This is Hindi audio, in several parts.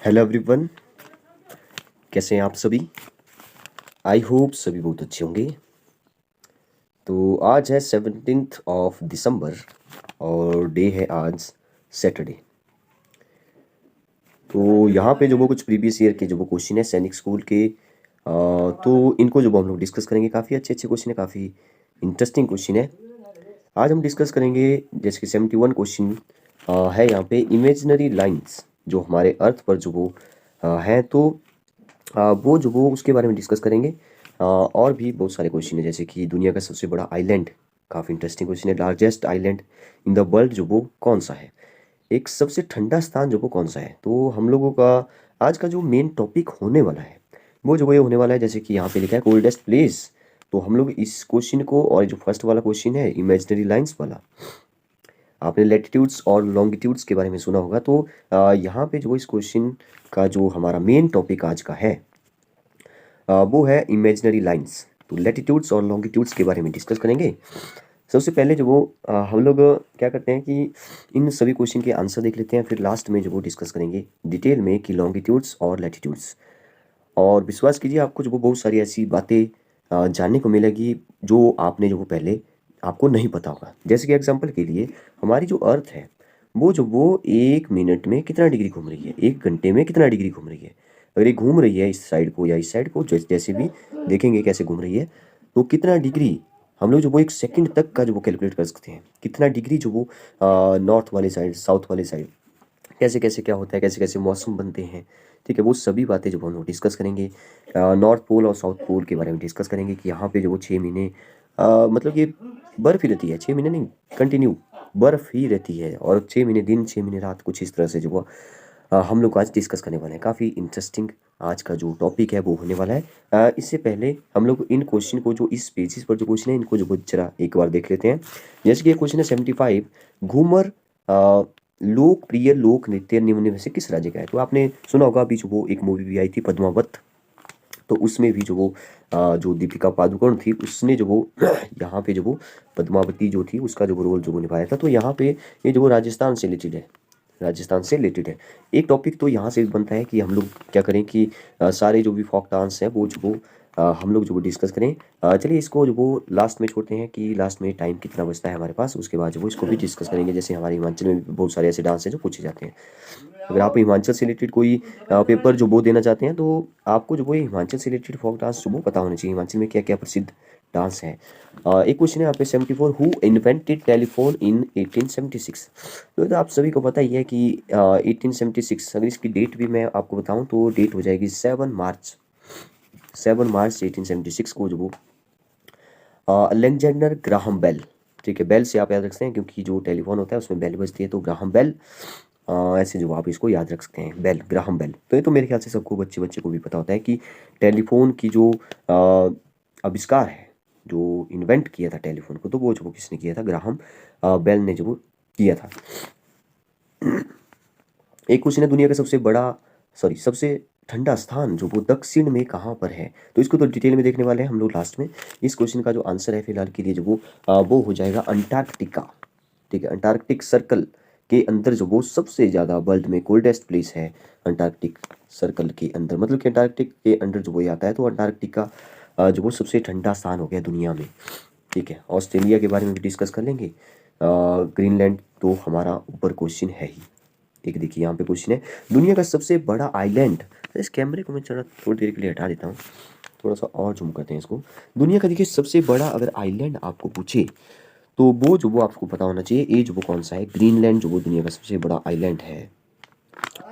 हेलो एवरीवन, कैसे हैं आप सभी। आई होप सभी बहुत अच्छे होंगे। तो आज है 17th ऑफ दिसंबर और डे है आज सैटरडे। तो यहाँ पे जो वो कुछ प्रीवियस ईयर के जो वो क्वेश्चन है सैनिक स्कूल के, तो इनको जो वो हम लोग डिस्कस करेंगे। काफ़ी अच्छे अच्छे क्वेश्चन है, काफ़ी इंटरेस्टिंग क्वेश्चन है। आज हम डिस्कस करेंगे जैसे कि 71 क्वेश्चन है यहाँ पे इमेजिनरी लाइंस जो हमारे अर्थ पर जो वो हैं, तो वो जो वो उसके बारे में डिस्कस करेंगे। और भी बहुत सारे क्वेश्चन है जैसे कि दुनिया का सबसे बड़ा आइलैंड, काफ़ी इंटरेस्टिंग क्वेश्चन है। Largest island in the world जो वो कौन सा है। एक सबसे ठंडा स्थान जो वो कौन सा है। तो हम लोगों का आज का जो मेन टॉपिक होने वाला है वो जो वो ये होने वाला है जैसे कि यहाँ पे लिखा है कोल्डेस्ट प्लेस। तो हम लोग इस क्वेश्चन को, और जो फर्स्ट वाला क्वेश्चन है इमेजिनरी लाइंस वाला, आपने लैटिट्यूड्स और लॉन्गिट्यूड्स के बारे में सुना होगा। तो यहाँ पे जो इस क्वेश्चन का जो हमारा मेन टॉपिक आज का है वो है इमेजिनरी लाइंस। तो लैटिट्यूड्स और लॉन्गिट्यूड्स के बारे में डिस्कस करेंगे। सबसे पहले जो वो हम लोग क्या करते हैं कि इन सभी क्वेश्चन के आंसर देख लेते हैं, फिर लास्ट में जो वो डिस्कस करेंगे डिटेल में कि लॉन्गिट्यूड्स और लैटिट्यूड्स। और विश्वास कीजिए आपको जो वो बहुत सारी ऐसी बातें जानने को मिलेगी जो आपने जो वो पहले आपको नहीं पता होगा। जैसे कि एग्जांपल के लिए हमारी जो अर्थ है वो जो वो 1 मिनट में कितना डिग्री घूम रही है, 1 घंटे में कितना डिग्री घूम रही है। अगर ये घूम रही है इस साइड को या इस साइड को, जैसे भी देखेंगे कैसे घूम रही है, तो कितना डिग्री हम लोग जो वो 1 सेकंड तक का जो वो कैलकुलेट कर सकते हैं। कितना डिग्री जो वो नॉर्थ वाले साइड, साउथ वाले साइड, कैसे कैसे क्या होता है, कैसे कैसे मौसम बनते हैं। ठीक है, वो सभी बातें जो हम लोग डिस्कस करेंगे। नॉर्थ पोल और साउथ पोल के बारे में डिस्कस करेंगे कि यहाँ पे जो वो 6 महीने मतलब ये बर्फ़ ही रहती है। 6 महीने नहीं, कंटिन्यू बर्फ़ ही रहती है, और 6 महीने दिन 6 महीने रात, कुछ इस तरह से जो वो हम लोग आज डिस्कस करने वाले हैं। काफ़ी इंटरेस्टिंग आज का जो टॉपिक है वो होने वाला है। इससे पहले हम लोग इन क्वेश्चन को, जो इस पेजेस पर जो क्वेश्चन है, इनको जो वो जरा एक बार देख लेते हैं। जैसे कि ये क्वेश्चन है 75, घूमर लोकप्रिय लोक नृत्य निम्न में से किस राज्य का है। तो आपने सुना होगा अभी जो वो एक मूवी भी आई थी पद्मावत, तो उसमें भी जो वो जो दीपिका पादुकोण थी उसने जो वो यहाँ पे जो वो पद्मावती जो थी उसका जो वो रोल जो वो निभाया था। तो यहाँ पे ये जो वो राजस्थान से रिलेटेड है, राजस्थान से रिलेटेड है। एक टॉपिक तो यहाँ से बनता है कि हम लोग क्या करें कि सारे जो भी फोक डांस हैं वो जो वो हम लोग जो वो डिस्कस करें। चलिए इसको जो वो लास्ट में छोड़ते हैं कि लास्ट में टाइम कितना बचता है हमारे पास, उसके बाद जो वो इसको भी डिस्कस करेंगे। जैसे हमारे हिमाचल में भी बहुत सारे ऐसे डांस हैं जो पूछे जाते हैं। अगर आप हिमाचल से रिलेटेड कोई पेपर जो वो देना चाहते हैं, तो आपको जो वो हिमाचल से रिलेटेड फोक डांस जो वो पता होना चाहिए, हिमाचल में क्या क्या प्रसिद्ध डांस है। एक क्वेश्चन है यहाँ पे 74, हु इन्वेंटेड टेलीफोन इन 1876। तो आप सभी को पता ही है कि 1876, अगर इसकी डेट भी मैं आपको बताऊं तो डेट हो जाएगी 7 मार्च। 7 मार्च 1876 को जो वो अलेक्जेंडर ग्राहम बेल, ठीक है, बेल से आप याद रख सकते हैं क्योंकि जो टेलीफोन होता है उसमें बेल बजती है, तो ग्राहम बेल ऐसे जो आप इसको याद रख सकते हैं, बेल, ग्राहम बेल। तो ये तो मेरे ख्याल से सबको, बच्चे बच्चे को भी पता होता है कि टेलीफोन की जो आविष्कार है, जो इन्वेंट किया था टेलीफोन को, तो वो जो किसने किया था, ग्राहम बेल ने जो वो किया था। एक क्वेश्चन है दुनिया का सबसे बड़ा, सॉरी सबसे ठंडा स्थान जो वो दक्षिण में कहाँ पर है। तो इसको तो डिटेल में देखने वाले हैं हम लोग लास्ट में। इस क्वेश्चन का जो आंसर है फिलहाल के लिए जो वो हो जाएगा अंटार्कटिका। ठीक है, अंटार्कटिक सर्कल के अंदर जो वो सबसे ज़्यादा वर्ल्ड में कोल्डेस्ट प्लेस है अंटार्कटिक सर्कल के अंदर, मतलब कि अंटार्कटिक के अंदर जो वो आता है, तो अंटार्कटिका जो वो सबसे ठंडा स्थान हो गया दुनिया में। ठीक है, ऑस्ट्रेलिया के बारे में भी डिस्कस कर लेंगे। ग्रीनलैंड तो हमारा ऊपर क्वेश्चन है ही। एक देखिए यहाँ पे क्वेश्चन है दुनिया का सबसे बड़ा आइलैंड। इस कैमरे को मैं जरा थोड़ी देर के लिए हटा देता हूँ, थोड़ा सा और जूम करते हैं इसको। दुनिया का देखिए सबसे बड़ा अगर आइलैंड आपको पूछे तो वो जो वो आपको पता होना चाहिए, ये जो वो कौन सा है, ग्रीनलैंड जो वो दुनिया का सबसे बड़ा आइलैंड है।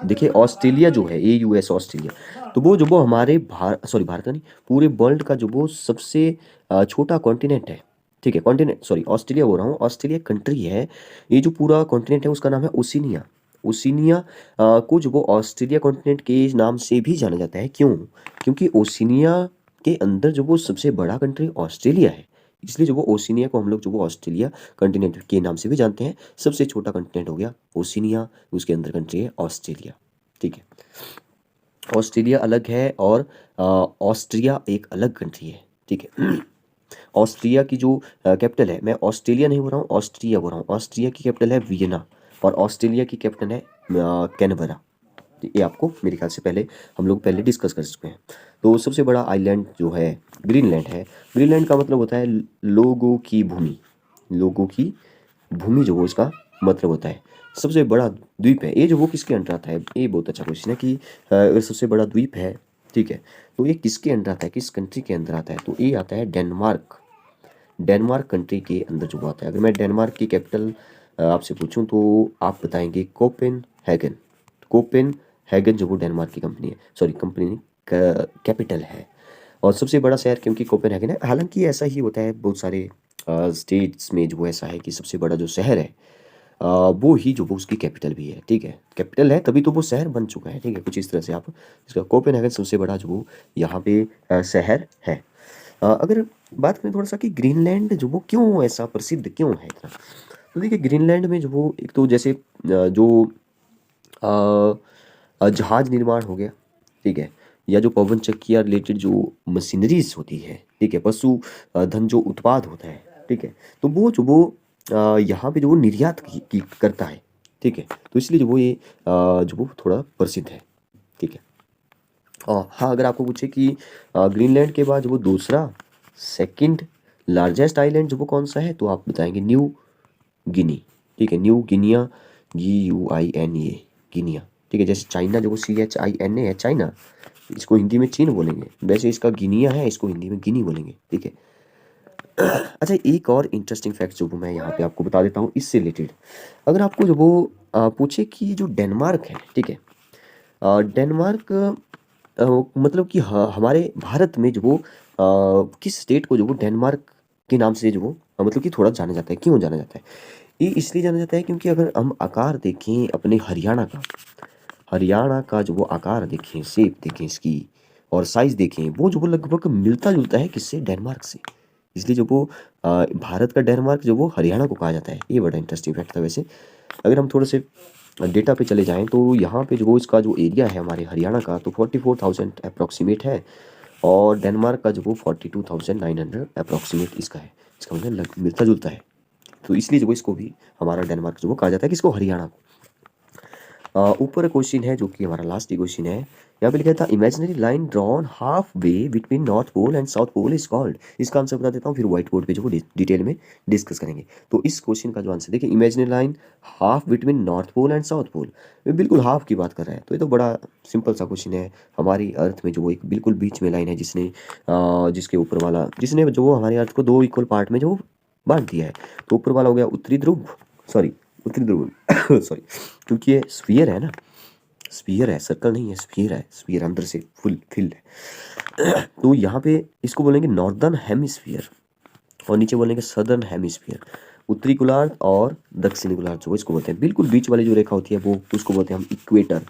देखिए ऑस्ट्रेलिया जो है, AUS ऑस्ट्रेलिया, तो वो जो वो हमारे भारत का नहीं, पूरे वर्ल्ड का जो वो सबसे छोटा कॉन्टिनेंट है। ठीक है, कॉन्टिनेंट, सॉरी ऑस्ट्रेलिया बोल रहा हूँ, ऑस्ट्रेलिया कंट्री है। ये जो पूरा कॉन्टिनेंट है उसका नाम है ओशिनिया। ओशिनिया को जो वो ऑस्ट्रेलिया कॉन्टिनेंट के नाम से भी जाना जाता है। क्यों? क्योंकि ओशिनिया के अंदर जो वो सबसे बड़ा कंट्री ऑस्ट्रेलिया है, इसलिए जो वो ओशिनिया को हम लोग जो वो ऑस्ट्रेलिया कंटिनेंट के नाम से भी जानते हैं। सबसे छोटा कंटिनेंट हो गया ओशिनिया, उसके अंदर कंट्री है ऑस्ट्रेलिया। ठीक है, ऑस्ट्रेलिया अलग है और ऑस्ट्रिया एक अलग कंट्री है। ठीक है, ऑस्ट्रिया की जो कैपिटल है, मैं ऑस्ट्रेलिया नहीं बोल रहा हूँ, ऑस्ट्रिया बोल रहा हूँ। ऑस्ट्रिया की कैपिटल है वियना और ऑस्ट्रेलिया की कैपिटल है कैनबरा। ये आपको मेरे ख्याल से पहले हम लोग पहले डिस्कस कर चुके हैं। तो सबसे बड़ा आइलैंड जो है ग्रीनलैंड है। ग्रीनलैंड का मतलब होता है लोगों की भूमि। लोगों की भूमि जो वो इसका मतलब होता है। सबसे बड़ा द्वीप है ये जो वो किसके अंडर आता है, ये बहुत अच्छा क्वेश्चन है कि अगर सबसे बड़ा द्वीप है, ठीक है, तो ये किसके अंडर आता है, किस कंट्री के अंदर आता है, तो ये आता है डेनमार्क। डेनमार्क कंट्री के अंदर जो आता है। अगर मैं डेनमार्क की कैपिटल आपसे पूछूं तो आप बताएंगे कोपेनहेगन। कोपेनहेगन जो वो डेनमार्क की कंपनी है, सॉरी कंपनी नहीं, कैपिटल है। और सबसे बड़ा शहर क्योंकि कोपेनहेगन है, हालांकि ऐसा ही होता है बहुत सारे स्टेट्स में जो वो ऐसा है कि सबसे बड़ा जो शहर है वो ही जो वो उसकी कैपिटल भी है, ठीक है, कैपिटल है तभी तो वो शहर बन चुका है, ठीक है, कुछ इस तरह से आप इसका कोपेनहेगन सबसे बड़ा जो वो यहाँ पे शहर है। अगर बात करें थोड़ा सा कि ग्रीनलैंड जो वो क्यों ऐसा प्रसिद्ध क्यों है इतना, तो देखिए ग्रीनलैंड में जो वो एक तो जैसे जो जहाज निर्माण हो गया, ठीक है, या जो पवन चक्की या रिलेटेड जो मशीनरीज होती है, ठीक है, पशु धन जो उत्पाद होता है, ठीक है, तो वो जो वो यहाँ पे जो वो निर्यात करता है, ठीक है, तो इसलिए जो वो ये जो वो थोड़ा प्रसिद्ध है, ठीक है। हाँ, अगर आपको पूछे कि ग्रीनलैंड के बाद जो वो दूसरा सेकंड लार्जेस्ट आइलैंड जो वो कौन सा है, तो आप बताएंगे न्यू गिनी, ठीक है, न्यू गिनिया, GUINA, गिनिया, ठीक है, जैसे चाइना जो CHINA है चाइना, इसको हिंदी में चीन बोलेंगे, वैसे इसका गिनिया है, इसको हिंदी में गिनी बोलेंगे, ठीक है। अच्छा, एक और इंटरेस्टिंग फैक्ट जो मैं यहाँ पे आपको बता देता हूँ इससे रिलेटेड। अगर आपको जो वो पूछे कि जो डेनमार्क है, ठीक है, डेनमार्क मतलब कि हमारे भारत में जो वो किस स्टेट को जो वो डेनमार्क के नाम से जो वो मतलब कि थोड़ा जाना जाता है, क्यों जाना जाता है, ये इसलिए जाना जाता है क्योंकि अगर हम आकार देखें अपने हरियाणा का जो वो आकार देखें, शेप देखें इसकी और साइज देखें, वो जो वो लगभग मिलता जुलता है किससे, डेनमार्क से। इसलिए जो वो भारत का डेनमार्क जो वो हरियाणा को कहा जाता है। ये बड़ा इंटरेस्टिंग फैक्ट था वैसे। अगर हम थोड़े से डेटा पे चले जाएं तो यहाँ पे जो वो इसका जो एरिया है हमारे हरियाणा का तो 44,000 अप्रॉक्सीमेट है, और डेनमार्क का जो वो 42,900 अप्रॉक्सीमेट इसका है। इसका मतलब मिलता जुलता है, तो इसलिए जो इसको भी हमारा डेनमार्क जो वो कहा जाता है, किसको, हरियाणा को। ऊपर क्वेश्चन है जो कि हमारा लास्ट ही क्वेश्चन है, यहाँ पे लिखा था imaginary line drawn half way between north pole and south pole is called. इसका आंसर बता देता हूँ, फिर व्हाइट बोर्ड पे जो डिटेल में डिस्कस करेंगे। तो इस क्वेश्चन का जो आंसर देखिए, imaginary line half between north pole and south pole, बिल्कुल हाफ की बात कर रहा है, तो ये तो बड़ा सिंपल सा क्वेश्चन है। हमारी अर्थ में जो वो एक बिल्कुल बीच में लाइन है जिसने जिसके ऊपर वाला जिसने जो वो हमारी अर्थ को दो इक्वल पार्ट में जो बांट दिया है, तो ऊपर वाला हो गया उत्तरी ध्रुव, सॉरी उत्तरी ध्रुव सॉरी, क्योंकि ये स्फीयर है ना, स्फीयर है, सर्कल नहीं है, स्फीयर है, स्फीयर अंदर से फुल फिल्ड है। तो यहाँ पे इसको बोलेंगे नॉर्दर्न हेमिस्फीयर और नीचे बोलेंगे सदर्न हेमिस्फीयर। उत्तरी गोलार्ध और दक्षिणी गोलार्ध जो इसको बोलते हैं, बिल्कुल बीच वाली जो रेखा होती है वो उसको बोलते हैं हम इक्वेटर।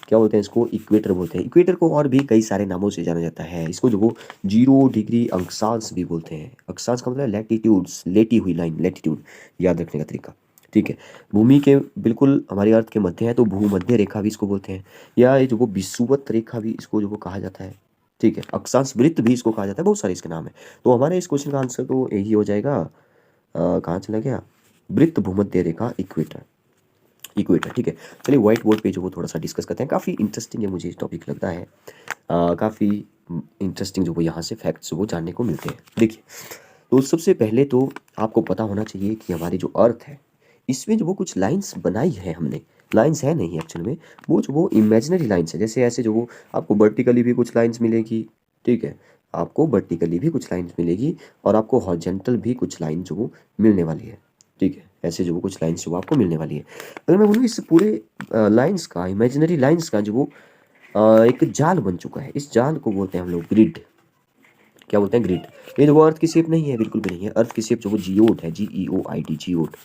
क्या बोलते हैं इसको, इक्वेटर बोलते हैं। इक्वेटर को और भी कई सारे नामों से जाना जाता है, इसको जो वो 0 डिग्री अक्षांश भी बोलते हैं। अक्षांश का मतलब लैटिट्यूड्स, लेटी हुई लाइन, लैटिट्यूड याद रखने का तरीका, ठीक है। भूमि के बिल्कुल हमारी अर्थ के मध्य है तो भूमध्य रेखा भी इसको बोलते हैं, या ये जो वो विषुवत रेखा भी इसको जो वो कहा जाता है, ठीक है। अक्षांश वृत्त भी इसको कहा जाता है, बहुत सारे इसके नाम है। तो हमारे इस क्वेश्चन का आंसर तो यही हो जाएगा, कहाँ चला गया, वृत्त भूमध्य रेखा, इक्वेटर, इक्वेटर, ठीक है। चलिए व्हाइट बोर्ड पे जो वो थोड़ा सा डिस्कस करते हैं, काफ़ी इंटरेस्टिंग है मुझे टॉपिक लगता है, काफ़ी इंटरेस्टिंग जो वो यहाँ से फैक्ट्स वो जानने को मिलते हैं। देखिए, तो सबसे पहले तो आपको पता होना चाहिए कि हमारी जो अर्थ है इसमें जो वो कुछ लाइंस बनाई है हमने, लाइंस है नहीं एक्चुअल में, वो जो वो इमेजिनरी लाइंस है। जैसे ऐसे जो वो आपको वर्टिकली भी कुछ लाइंस मिलेगी, ठीक है, आपको वर्टिकली भी कुछ लाइंस मिलेगी और आपको हॉरिजॉन्टल भी कुछ लाइन जो वो मिलने वाली है, ठीक है, ऐसे जो वो कुछ लाइंस जो वो आपको मिलने वाली है। अगर मैं बोलूँ इस पूरे लाइंस का, इमेजिनरी लाइंस का जो वो एक जाल बन चुका है, इस जाल को बोलते हैं हम लोग ग्रिड। क्या बोलते हैं, ग्रिड। ये जो वो अर्थ की शेप नहीं है, बिल्कुल भी नहीं है। अर्थ की शेप जो वो जियोड है, GEOID, जियोड,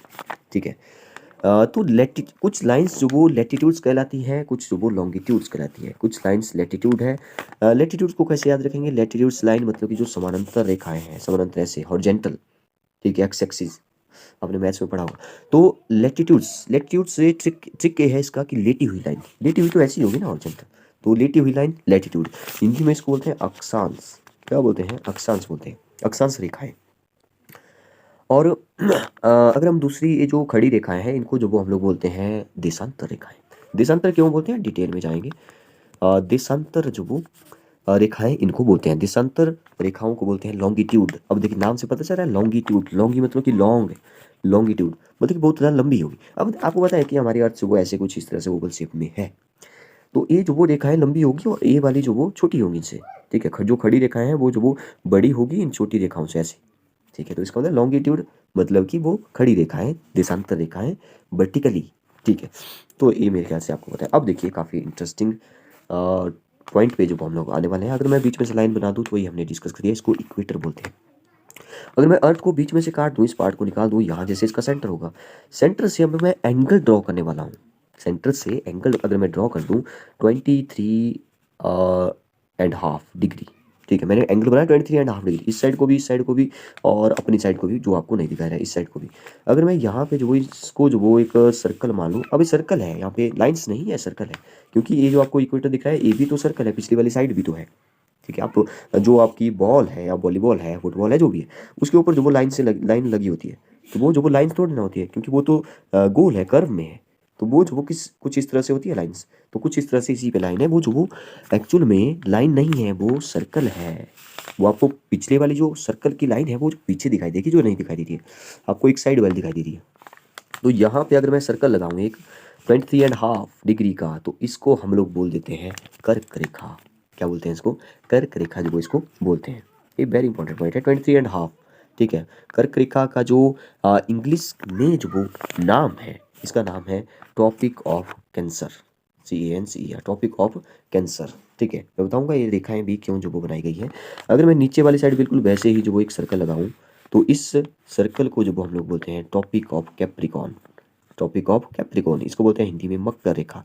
ठीक है। तो कुछ लाइंस जो वो लैटिट्यूड्स कहलाती हैं, कुछ जो वो लॉन्गिट्यूड्स कहलाती है। कुछ लाइंस लैटिट्यूड है। लैटिट्यूड्स को कैसे याद रखेंगे, लैटिट्यूड्स लाइन मतलब कि जो समानांतर रेखाएं हैं, समानांतर ऐसे हॉरिजॉन्टल, ठीक है, एक्स एक्सिस, आपने मैथ्स में पढ़ा होगा। तो लैटिट्यूड्स से ट्रिक ये है इसका कि लेटी हुई लाइन, लेटी हुई तो ऐसी होगी ना हॉरिजॉन्टल, तो लेटी हुई लाइन लैटिट्यूड। हिंदी में इसको बोलते हैं अक्षांश। क्या बोलते हैं, अक्षांश बोलते हैं, अक्षांश रेखाएं। और अगर हम दूसरी ये जो खड़ी रेखाएं हैं इनको जो वो हम लोग बोलते हैं देशांतर रेखाएं। देशांतर क्यों बोलते हैं, डिटेल में जाएंगे। देशांतर जो वो रेखाएं, इनको बोलते हैं, देशांतर रेखाओं को बोलते हैं लॉन्गिट्यूड। अब देखिए नाम से पता चल रहा है लॉन्गिट्यूड, लॉन्गी मतलब कि लॉन्ग है, लॉन्गिट्यूड मतलब कि बहुत ज़्यादा लंबी होगी। अब आपको पता है कि हमारी अर्थ जो वो ऐसे कुछ इस तरह से ओवल शेप में है, तो ये जो वो रेखाएं लंबी होगी और ये वाली जो वो छोटी होगी इनसे, ठीक है। जो खड़ी रेखाएं हैं वो जो वो बड़ी होगी इन छोटी रेखाओं से, ऐसे, ठीक है। तो इसका मतलब लॉन्गिट्यूड मतलब कि वो खड़ी रेखाएं, देशांतर रेखाएं वर्टिकली, ठीक है। तो ये मेरे ख्याल से आपको पता है। अब देखिए काफ़ी इंटरेस्टिंग पॉइंट पे जो हम लोग आने वाले हैं। अगर मैं बीच में से लाइन बना दूं तो वही हमने डिस्कस किया, इसको इक्वेटर बोलते हैं। अगर मैं अर्थ को बीच में से काट दूं, इस पार्ट को निकाल दूं, यहाँ जैसे इसका सेंटर होगा, सेंटर से अब मैं एंगल ड्रॉ करने वाला हूँ। सेंटर से एंगल अगर मैं ड्रॉ कर दूं 23.5 डिग्री, ठीक है। मैंने एंगल बनाया 23.5 डिग्री, इस साइड को भी, इस साइड को भी, और अपनी साइड को भी, जो आपको नहीं दिखा रहा है इस साइड को भी। अगर मैं यहाँ पे जो वो इसको जो वो एक सर्कल मान लूँ, अब ये सर्कल है, यहाँ पे लाइंस नहीं है, सर्कल है, क्योंकि ये जो आपको इक्वेटर दिख रहा है ये भी तो सर्कल है, पिछली वाली साइड भी तो है, ठीक है। आप जो आपकी बॉल है या वॉलीबॉल है, फुटबॉल है, जो भी है, उसके ऊपर जो वो लाइन लगी होती है, तो वो जो वो लाइन तोड़ना होती है, क्योंकि वो तो गोल है, कर्व में है, तो वो जो वो कुछ इस तरह से होती है लाइंस, तो कुछ इस तरह से इसी पे लाइन है। वो जो वो एक्चुअल में लाइन नहीं है, वो सर्कल है। वो आपको पिछले वाली जो सर्कल की लाइन है वो जो पीछे दिखाई देगी, जो नहीं दिखाई देती है आपको, एक साइड वाली दिखाई दे रही है। तो यहाँ पे अगर मैं सर्कल लगाऊँ एक 23.5 डिग्री का, तो इसको हम लोग बोल देते हैं कर्क रेखा। क्या बोलते हैं इसको, कर्क रेखा जो इसको बोलते हैं। ये वेरी इंपॉर्टेंट पॉइंट है, 23.5, ठीक है। कर्क रेखा का जो इंग्लिश में जो वो नाम है, इसका नाम है topic of cancer, CANCER, topic of cancer, ठीक है। मैं बताऊंगा ये रेखाएं भी क्यों जो वो बनाई गई है। अगर मैं नीचे वाली साइड बिल्कुल वैसे ही जो वो एक सर्कल लगाऊं, तो इस सर्कल को जो वो हम लोग बोलते हैं topic of Capricorn, topic of Capricorn, इसको बोलते हैं हिंदी में मकर रेखा।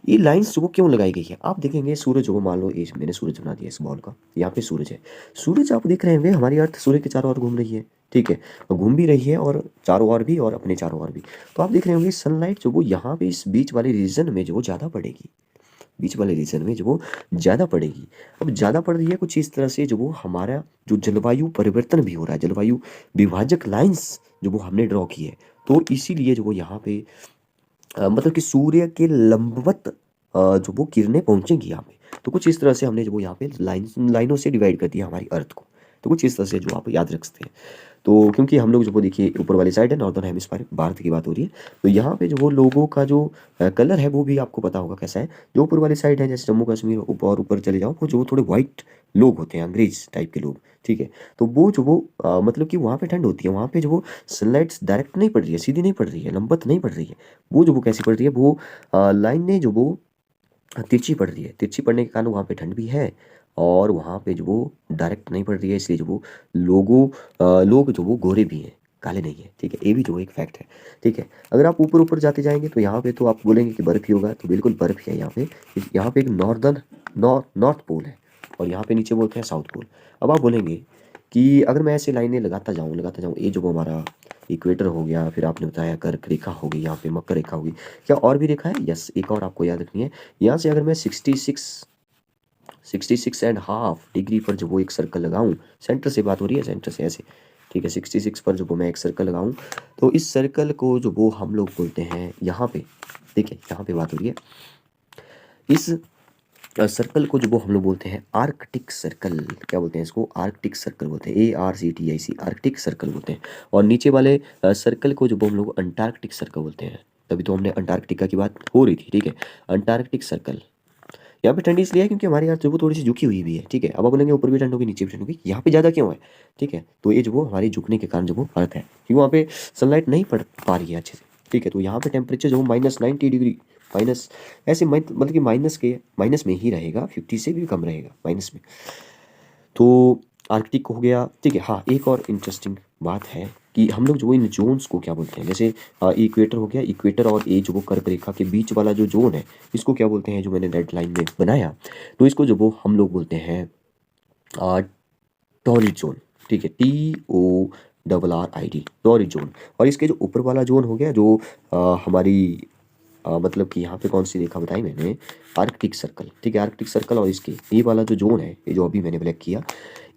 ये लाइंस जो वो क्यों लगाई गई है, आप देखेंगे सूरज को, मान लो ये मैंने सूरज बना दिया इस बॉल का, यहाँ पे सूरज है, सूरज आप देख रहे होंगे हमारी अर्थ सूर्य के चारों ओर घूम रही है, ठीक है, घूम भी रही है और चारों ओर भी और अपने चारों ओर भी। तो आप देख रहे होंगे सनलाइट जो वो यहाँ पे इस बीच वाले रीजन में जो वो ज़्यादा पड़ेगी, बीच वाले रीजन में जो वो ज़्यादा पड़ेगी। अब ज़्यादा पड़ रही है कुछ इस तरह से, जो वो हमारा जो जलवायु परिवर्तन भी हो रहा है, जलवायु विभाजक लाइंस जो वो हमने ड्रॉ की है, तो इसीलिए जो वो यहाँ पे मतलब कि सूर्य के लंबवत जो वो किरणें पहुंचेंगी यहाँ पे। तो कुछ इस तरह से हमने जो वो यहाँ पे लाइनों से डिवाइड कर दिया हमारी अर्थ को। तो कुछ इस तरह से जो आप याद रख सकते हैं। तो क्योंकि हम लोग जो वो देखिए ऊपर वाली साइड है, नॉर्दर्न हेमिस्फीयर, भारत की बात हो रही है, तो यहाँ पे जो वो लोगों का जो कलर है वो भी आपको पता होगा कैसा है। जो ऊपर वाली साइड है, जैसे जम्मू कश्मीर ऊपर ऊपर चले जाओ, वो जो थोड़े व्हाइट लोग होते हैं, अंग्रेज टाइप के लोग, ठीक है। तो वो जो वो मतलब कि वहाँ पे ठंड होती है, वहाँ पे जो वो सनलाइट डायरेक्ट नहीं पड़ रही है, सीधी नहीं पड़ रही है, लंबवत नहीं पड़ रही है, वो जो वो कैसी पड़ रही है, वो लाइन ने जो वो तिरछी पड़ रही है। तिरछी पड़ने के कारण वहाँ पे ठंड भी है, और वहाँ पे जो वो डायरेक्ट नहीं पड़ रही है, इसलिए जो वो लोग जो वो गोरे भी हैं, काले नहीं है, ठीक है। ये भी जो एक फैक्ट है, ठीक है। अगर आप ऊपर ऊपर जाते जाएंगे तो यहाँ पे तो आप बोलेंगे कि बर्फ़ ही होगा, तो बिल्कुल बर्फ़ ही है यहाँ पे। यहाँ पे एक नॉर्थ पोल है, और यहाँ पे नीचे बोलते हैं साउथ पोल। अब आप बोलेंगे कि अगर मैं ऐसे लाइनें लगाता जाऊँ, ये जो वो हमारा इक्वेटर हो गया, फिर आपने बताया कर्क रेखा होगी, यहाँ पे मकर रेखा होगी, क्या और भी रेखा है? यस, एक और आपको याद रखनी है। यहाँ से अगर मैं 66.5 डिग्री पर जो वो एक सर्कल लगाऊं, सेंटर से बात हो रही है, सेंटर से ऐसे, ठीक है, 66 पर जो वो मैं एक सर्कल लगाऊं, तो इस सर्कल को जो वो हम लोग बोलते हैं यहाँ पे, ठीक है, यहाँ पे बात हो रही है, इस सर्कल को जो वो हम लोग बोलते हैं आर्कटिक सर्कल। क्या बोलते हैं इसको? आर्कटिक सर्कल बोलते हैं, ARCTIC, आर्कटिक सर्कल बोलते हैं। और नीचे वाले सर्कल को जो वो हम लोग अंटार्कटिक सर्कल बोलते हैं। तभी तो हमने अंटार्कटिका की बात हो रही थी, ठीक है, अंटार्कटिक सर्कल। यहाँ पे ठंडी इसलिए है क्योंकि हमारी अर्थ जो वो थोड़ी सी झुकी हुई भी है, ठीक है। अब आप बोलेंगे ऊपर भी ठंड होगी, नीचे भी ठंड होगी, यहाँ पे ज़्यादा क्यों है, ठीक है। तो ये जो वो हमारी झुकने के कारण जो वो अर्थ है, क्योंकि वहाँ पे सनलाइट नहीं पड़ पा रही है अच्छे से, ठीक है। तो यहाँ पे टेम्परेचर जो -90 डिग्री, माइनस ऐसे मतलब कि माइनस में ही रहेगा, 50 से भी कम रहेगा माइनस में। तो आर्कटिक हो गया, ठीक है। हाँ, एक और इंटरेस्टिंग बात है कि हम लोग जो इन जोन्स को क्या बोलते हैं, जैसे इक्वेटर हो गया, इक्वेटर और ये जो वो कर्क रेखा के बीच वाला जो जोन है, इसको क्या बोलते हैं, जो मैंने रेड लाइन में बनाया, तो इसको जो वो हम लोग बोलते हैं टॉरिड जोन, ठीक है, TORRID, टॉरिड जोन। और इसके जो ऊपर वाला जोन हो गया, जो हमारी मतलब कि यहाँ पे कौन सी रेखा बताई मैंने, आर्कटिक सर्कल, ठीक है, आर्कटिक सर्कल। और इसके ये वाला जो जोन है, ये जो अभी मैंने ब्लैक किया,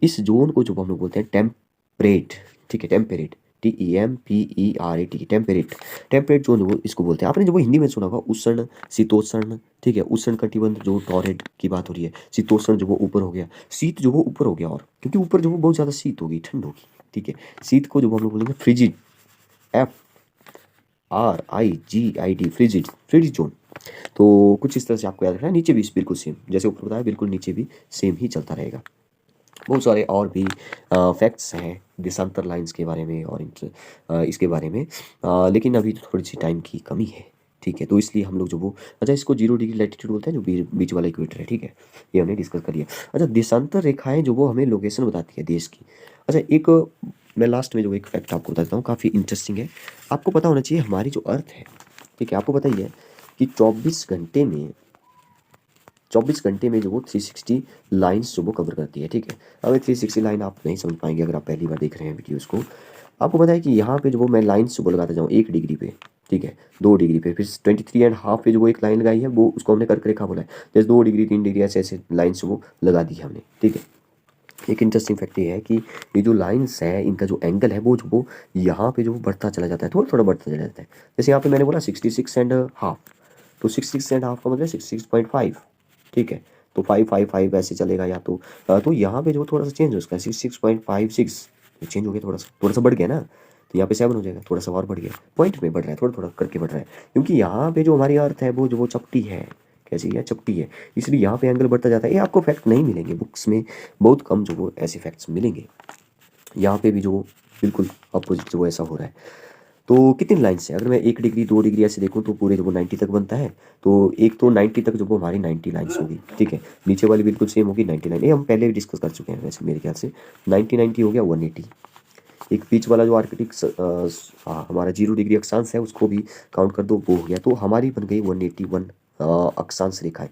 इस जोन को जो हम लोग बोलते हैं टेम्परेट, ठीक है, temperate, TEMPERAT, temperate. Temperate zone वो इसको बोलते हैं। आपने जब वो हिंदी में सुना होगा उष्ण, शीतोष्ण, ठीक है, उष्ण कटिबंध जो टॉरेड की बात हो रही है, शीतोष्ण जो वो ऊपर हो गया, शीत जो वो ऊपर हो गया, और क्योंकि ऊपर जो वो बहुत ज़्यादा शीत होगी, ठंड होगी, ठीक है। शीत को जो हम लोग बोलेंगे frigid, FRIGID, frigid, frigid zone. तो कुछ इस तरह से आपको याद रखना है। नीचे भी बिल्कुल सेम, जैसे ऊपर बताया बिल्कुल नीचे भी सेम ही चलता रहेगा। बहुत सारे और भी फैक्ट्स हैं देशांतर लाइंस के बारे में और इसके बारे में, लेकिन अभी तो थोड़ी सी टाइम की कमी है, ठीक है। तो इसलिए हम लोग जो वो, अच्छा, इसको 0 डिग्री लैटिट्यूड बोलते हैं, जो बीच वाला इक्वेटर है, ठीक है। ये हमने डिस्कस कर लिया। अच्छा, देशांतर रेखाएं जो वो हमें लोकेशन बताती है देश की। अच्छा, एक मैं लास्ट में जो एक फैक्ट आपको बताता हूँ, काफ़ी इंटरेस्टिंग है। आपको पता होना चाहिए हमारी जो अर्थ है, ठीक है, आपको पता ही है कि 24 घंटे में जो वो 360 लाइन्स जो वो कवर करती है, ठीक है। अब ये 360 लाइन आप नहीं समझ पाएंगे अगर आप पहली बार देख रहे हैं वीडियोज़ को। आपको पता है कि यहाँ पे जो वो मैं लाइन्स जो वो लगाता जाऊँ 1 डिग्री पे, ठीक है, 2 डिग्री पे, फिर 23.5 पे जो वो एक लाइन लगाई है, वो उसको हमने कर्क रेखा बोला है। जैसे 2 डिग्री 3 डिग्री ऐसे ऐसे लाइन्स वो लगा दी है हमने, ठीक है। एक इंटरेस्टिंग फैक्ट ये है कि ये जो लाइन्स है, इनका जो एंगल है वो यहाँ पे जो बढ़ता चला जाता है, थोड़ा थोड़ा बढ़ता चला जाता है। जैसे यहाँ पे मैंने बोला 66.5, तो 66.5 का मतलब 66.5, ठीक है। तो 555 ऐसे चलेगा, या तो यहाँ पे जो थोड़ा सा चेंज हो उसका 66.56 चेंज हो गया, थोड़ा सा बढ़ गया ना, तो यहाँ पे 7 हो जाएगा, थोड़ा सा और बढ़ गया, पॉइंट में बढ़ रहा है, थोड़ा थोड़ा करके बढ़ रहा है, क्योंकि यहाँ पे जो हमारी अर्थ है वो जो वो चपटी है, कैसी है, चपटी है, इसलिए यहाँ पे एंगल बढ़ता जाता है। ये आपको फैक्ट नहीं मिलेंगे बुक्स में, बहुत कम जो वो ऐसे फैक्ट्स मिलेंगे। यहाँ पे भी जो बिल्कुल अपोजिट जो ऐसा हो रहा है। तो कितनी लाइन्स है, अगर मैं 1 डिग्री 2 डिग्री ऐसे देखूँ तो पूरे जो वो 90 तक बनता है। तो एक तो 90 तक जो वो हमारी 90 लाइन्स होगी, ठीक है। नीचे वाली बिल्कुल सेम होगी 99, ये हम पहले भी डिस्कस कर चुके हैं वैसे मेरे ख्याल से। 90 हो गया 180। एक बीच वाला जो आर्कटिक्स हमारा 0 डिग्री अक्षांश है उसको भी काउंट कर दो, वो हो गया, तो हमारी बन गई 181 अक्षांश रेखाएं।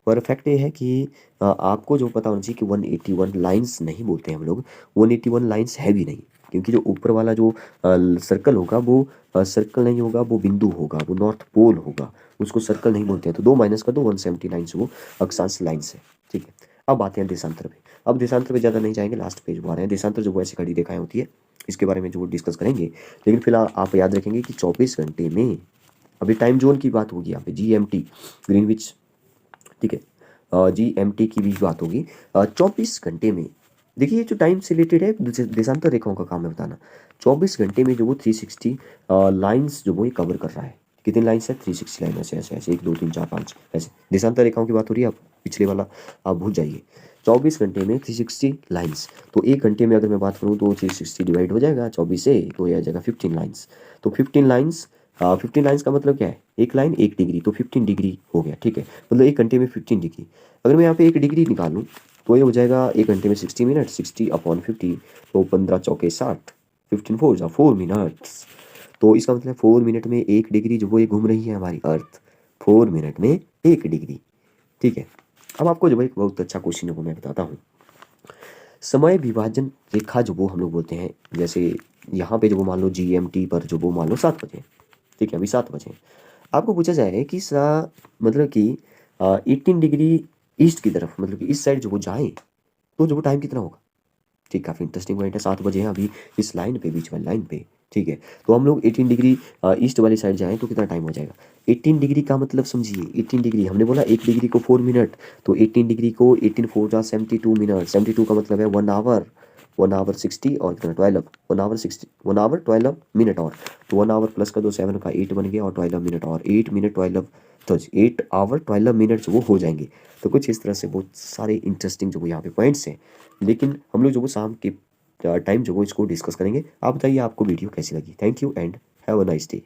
पर फैक्ट ये है कि आपको जो पता होना चाहिए कि 181 लाइन्स नहीं बोलते हैं हम लोग, 181 लाइन्स है भी नहीं, क्योंकि जो ऊपर वाला जो सर्कल होगा वो सर्कल नहीं होगा, वो बिंदु होगा, वो नॉर्थ पोल होगा, उसको सर्कल नहीं बोलते हैं। तो 2 माइनस कर दो, 179 से वो अक्षांश लाइन्स है, ठीक है। अब आते हैं देशांतर पे। अब देशांतर पे ज़्यादा नहीं जाएंगे, लास्ट पेज वो आ रहे हैं। देशांतर जो वो ऐसी खड़ी रेखाएं होती है, इसके बारे में जो वो डिस्कस करेंगे, लेकिन फिलहाल आप याद रखेंगे कि 24 घंटे में, अभी टाइम जोन की बात होगी यहाँ पे, GMT, ग्रीनविच, ठीक है, GMT की भी बात होगी। 24 घंटे में, देखिए ये जो टाइम से रिलेटेड है, देशांतर रेखाओं का काम है बताना। 24 घंटे में जो वो 360 लाइन्स जो वो ये कवर कर रहा है। कितनी लाइन्स है, 360 लाइन, ऐसे ऐसे ऐसे 1 2 3 4 5 ऐसे देशांतर रेखाओं की बात हो रही है। आप पिछले वाला आप भूल जाइए। 24 घंटे में 360 लाइन्स, तो 1 घंटे में अगर मैं बात करूँ तो 360 डिवाइड हो जाएगा 24 से, तो ये आ जाएगा 15 लाइन्स। तो 15 लाइन्स, 15 लाइन्स का मतलब क्या है, एक लाइन 1 डिग्री, तो 15 डिग्री हो गया, ठीक है। मतलब 1 घंटे में 15 डिग्री। अगर मैं यहाँ पे 1 डिग्री निकालूँ तो ये हो जाएगा 1 घंटे में 60 मिनट, 60/50, तो 15 चौके 60, 15 4 जा 4 मिनट्स। तो इसका मतलब 4 मिनट में 1 डिग्री जो वो ये घूम रही है हमारी अर्थ, 4 मिनट में 1 डिग्री, ठीक है। अब आपको जो एक बहुत अच्छा क्वेश्चन है वो मैं बताता हूँ। समय विभाजन रेखा जो वो हम लोग बोलते हैं, जैसे यहाँ पे जो वो मान लो GMT पर जो वो मान लो 7 बजे, ठीक है, अभी 7 बजे। आपको पूछा जाए कि मतलब कि 18 डिग्री ईस्ट की तरफ, मतलब कि इस साइड जो वो जाए तो जो वो टाइम कितना होगा, ठीक, काफ़ी इंटरेस्टिंग पॉइंट है। 7 बजे हैं अभी इस लाइन पे, बीच वाली लाइन पे, ठीक है। तो हम लोग 18 डिग्री ईस्ट वाली साइड जाएँ तो कितना टाइम हो जाएगा। 18 डिग्री का मतलब समझिए, 18 डिग्री हमने बोला 1 डिग्री को 4 मिनट, तो 18 डिग्री को 18 4 जा 72 मिनट, 72 का मतलब है 1 आवर, 1 आवर 60 और कितना 12, 1 आवर 60, 1 आवर 12 मिनट, और तो 1 आवर प्लस कर दो, 7 का 8 बन गया, और 12 मिनट, और 8 मिनट 12, तो 8 आवर 12 मिनट वो हो जाएंगे। तो कुछ इस तरह से बहुत सारे इंटरेस्टिंग जो वो यहाँ पे पॉइंट्स हैं, लेकिन हम लोग जो वो शाम के टाइम जो वो इसको डिस्कस करेंगे। आप बताइए आपको वीडियो कैसी लगी। Thank you and have a nice day.